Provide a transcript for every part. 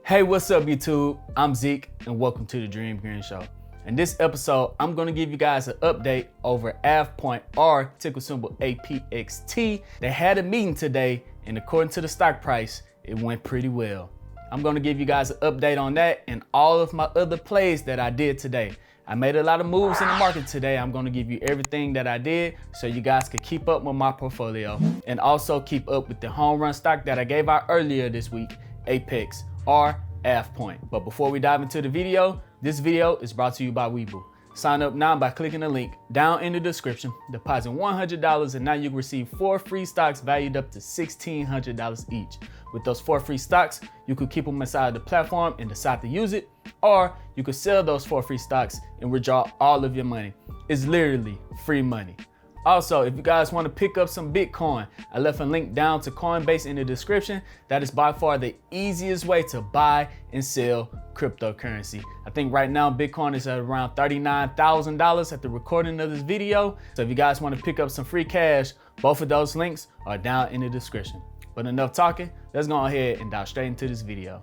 Hey, what's up YouTube? I'm Zeke and welcome to the Dream Green Show. In this episode, I'm gonna give you guys an update over AvePoint or ticker symbol APXT. They had a meeting today and according to the stock price, it went pretty well. I'm gonna give you guys an update on that and all of my other plays that I did today. I made a lot of moves in the market today. I'm gonna give you everything that I did so you guys can keep up with my portfolio and also keep up with the home run stock that I gave out earlier this week, APEX or AvePoint. But before we dive into the video, this video is brought to you by Webull. Sign up now by clicking the link down in the description, deposit $100 and now you can receive 4 free stocks valued up to $1,600 each. With those 4 free stocks, you could keep them inside the platform and decide to use it, or you could sell those 4 free stocks and withdraw all of your money. It's literally free money. Also, if you guys want to pick up some Bitcoin, I left a link down to Coinbase in the description. That is by far the easiest way to buy and sell cryptocurrency. I think right now Bitcoin is at around $39,000 at the recording of this video. So if you guys want to pick up some free cash, both of those links are down in the description. But enough talking, let's go ahead and dive straight into this video.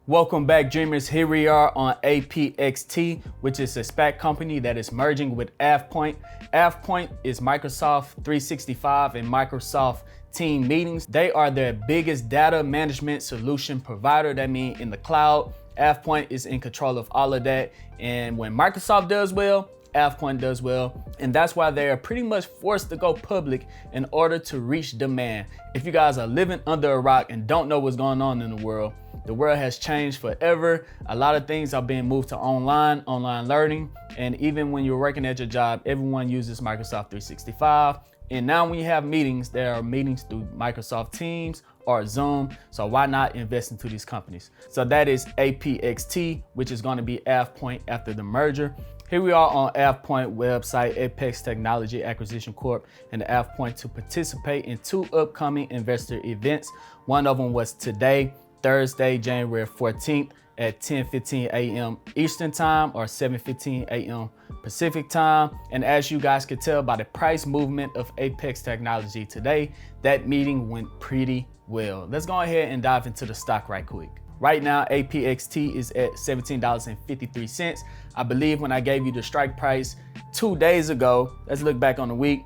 Welcome back, dreamers. Here we are on APXT, which is a SPAC company that is merging with AvePoint. AvePoint is Microsoft 365 and Microsoft Team Meetings. They are their biggest data management solution provider. That means in the cloud, AvePoint is in control of all of that. And when Microsoft does well, AvePoint does well, and that's why they are pretty much forced to go public in order to reach demand. If you guys are living under a rock and don't know what's going on in the world has changed forever. A lot of things are being moved to online learning, and even when you're working at your job, everyone uses Microsoft 365. And now when you have meetings, there are meetings through Microsoft Teams or Zoom. So why not invest into these companies? So that is APXT, which is going to be AvePoint after the merger. Here we are on AvePoint website, Apex Technology Acquisition Corp, and AvePoint to participate in 2 upcoming investor events. One of them was today, Thursday, January 14th at 10:15 a.m. Eastern Time or 7:15 a.m. Pacific Time. And as you guys could tell by the price movement of Apex Technology today, that meeting went pretty well. Let's go ahead and dive into the stock right quick. Right now, APXT is at $17.53. I believe when I gave you the strike price 2 days ago, let's look back on the week,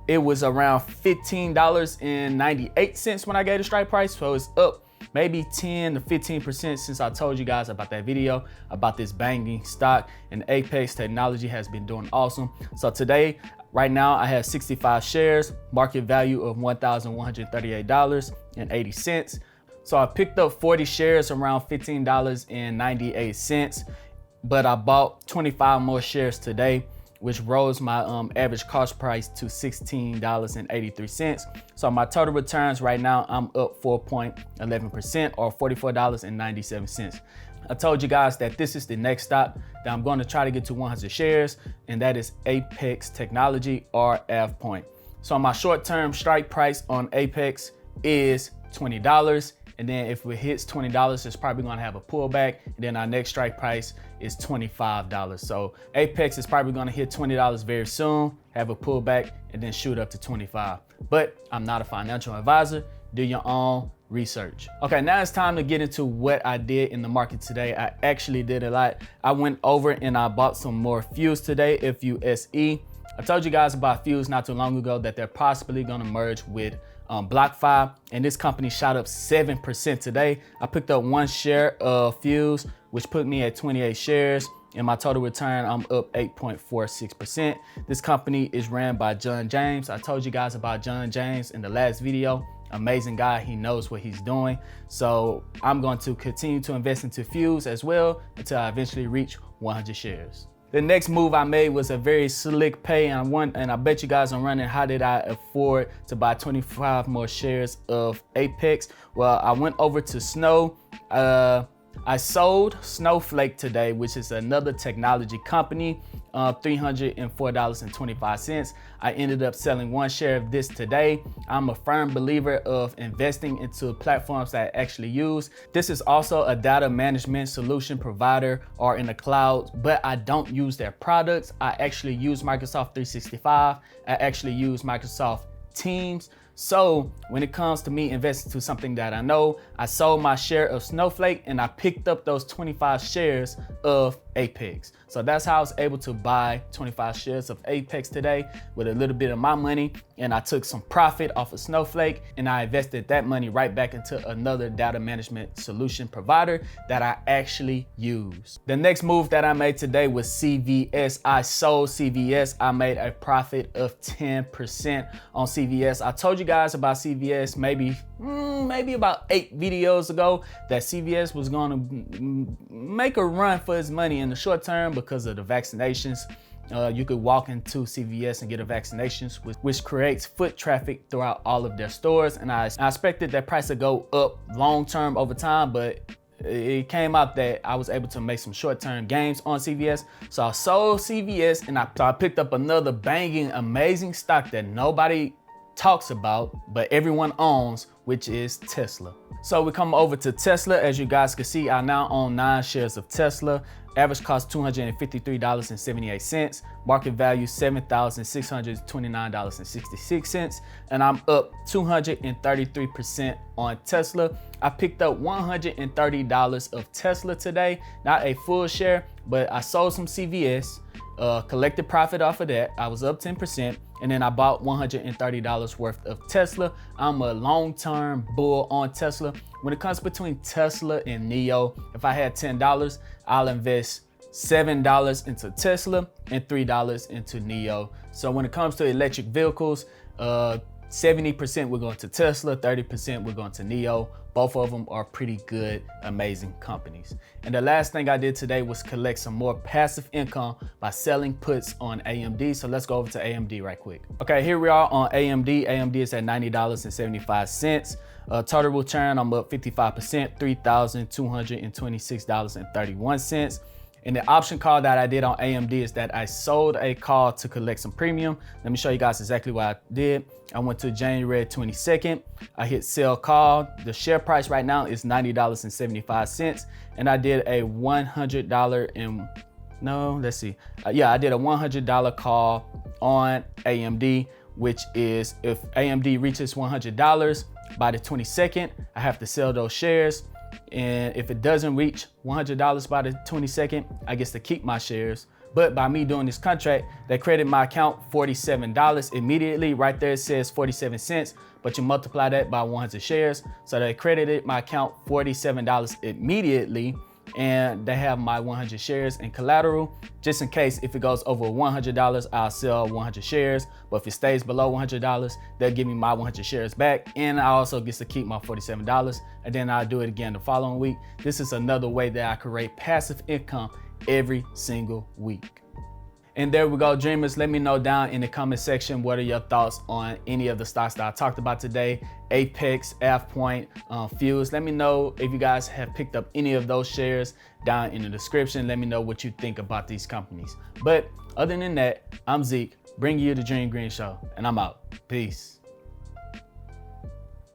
it was around $15.98 when I gave the strike price. So it's up maybe 10 to 15% since I told you guys about that video about this banging stock, and Apex Technology has been doing awesome. So today, right now, I have 65 shares, market value of $1,138.80. So I picked up 40 shares around $15.98, but I bought 25 more shares today, which rose my average cost price to $16.83. So my total returns right now, I'm up 4.11% or $44.97. I told you guys that this is the next stop that I'm going to try to get to 100 shares, and that is Apex Technology or AvePoint. So my short-term strike price on Apex is $20. And then if it hits $20, it's probably gonna have a pullback. And then our next strike price is $25. So Apex is probably gonna hit $20 very soon, have a pullback, and then shoot up to $25. But I'm not a financial advisor. Do your own research. Okay, now it's time to get into what I did in the market today. I actually did a lot. I went over and I bought some more Fuse today, FUSE. I told you guys about Fuse not too long ago that they're possibly gonna merge with BlockFi, and this company shot up 7% today. I picked up 1 share of Fuse, which put me at 28 shares. In my total return, I'm up 8.46%. This company is ran by John James. I told you guys about John James in the last video. Amazing guy, he knows what he's doing. So I'm going to continue to invest into Fuse as well until I eventually reach 100 shares. The next move I made was a very slick pay, and I bet you guys are running, how did I afford to buy 25 more shares of Apex? Well, I went over to Snow. I sold Snowflake today, which is another technology company, $304.25. I ended up selling 1 share of this today. I'm a firm believer of investing into platforms that I actually use. This is also a data management solution provider or in the cloud, but I don't use their products. I actually use Microsoft 365. I actually use Microsoft Teams. So when it comes to me investing to something that I know, I sold my share of Snowflake and I picked up those 25 shares of APEX. So that's how I was able to buy 25 shares of APEX today with a little bit of my money. And I took some profit off of Snowflake and I invested that money right back into another data management solution provider that I actually use. The next move that I made today was CVS. I sold CVS. I made a profit of 10% on CVS. I told you guys about CVS maybe about 8 videos ago that CVS was going to make a run for its money in the short term because of the vaccinations. You could walk into CVS and get a vaccination, which creates foot traffic throughout all of their stores. And I expected that price to go up long term over time, but it came out that I was able to make some short-term gains on CVS. So I sold CVS and I picked up another banging, amazing stock that nobody talks about, but everyone owns, which is Tesla. So we come over to Tesla. As you guys can see, I now own 9 shares of Tesla. Average cost $253.78. Market value $7,629.66. And I'm up 233% on Tesla. I picked up $130 of Tesla today. Not a full share, but I sold some CVS. Collected profit off of that. I was up 10%, and then I bought $130 worth of Tesla. I'm a long-term bull on Tesla. When it comes between Tesla and NIO, if I had $10, I'll invest $7 into Tesla and $3 into NIO. So when it comes to electric vehicles, 70% we're going to Tesla, 30% we're going to NIO. Both of them are pretty good, amazing companies. And the last thing I did today was collect some more passive income by selling puts on AMD. So let's go over to AMD right quick. Okay, here we are on AMD. AMD is at $90.75. Total return, I'm up 55%, $3,226.31. And the option call that I did on AMD is that I sold a call to collect some premium. Let me show you guys exactly what I did. I went to January 22nd. I hit sell call. The share price right now is $90.75. And I did a $100 and I did a $100 call on AMD, which is if AMD reaches $100 by the 22nd, I have to sell those shares. And if it doesn't reach $100 by the 22nd, I get to keep my shares. But by me doing this contract, they credit my account $47 immediately. Right there it says 47 cents, but you multiply that by 100 shares. So they credited my account $47 immediately, and they have my 100 shares in collateral. Just in case if it goes over $100, I'll sell 100 shares. But if it stays below $100, they'll give me my 100 shares back. And I also get to keep my $47. And then I'll do it again the following week. This is another way that I create passive income every single week. And there we go, dreamers. Let me know down in the comment section, what are your thoughts on any of the stocks that I talked about today? Apex, AvePoint, Fuse. Let me know if you guys have picked up any of those shares down in the description. Let me know what you think about these companies. But other than that, I'm Zeke, bringing you the Dream Green Show, and I'm out. Peace.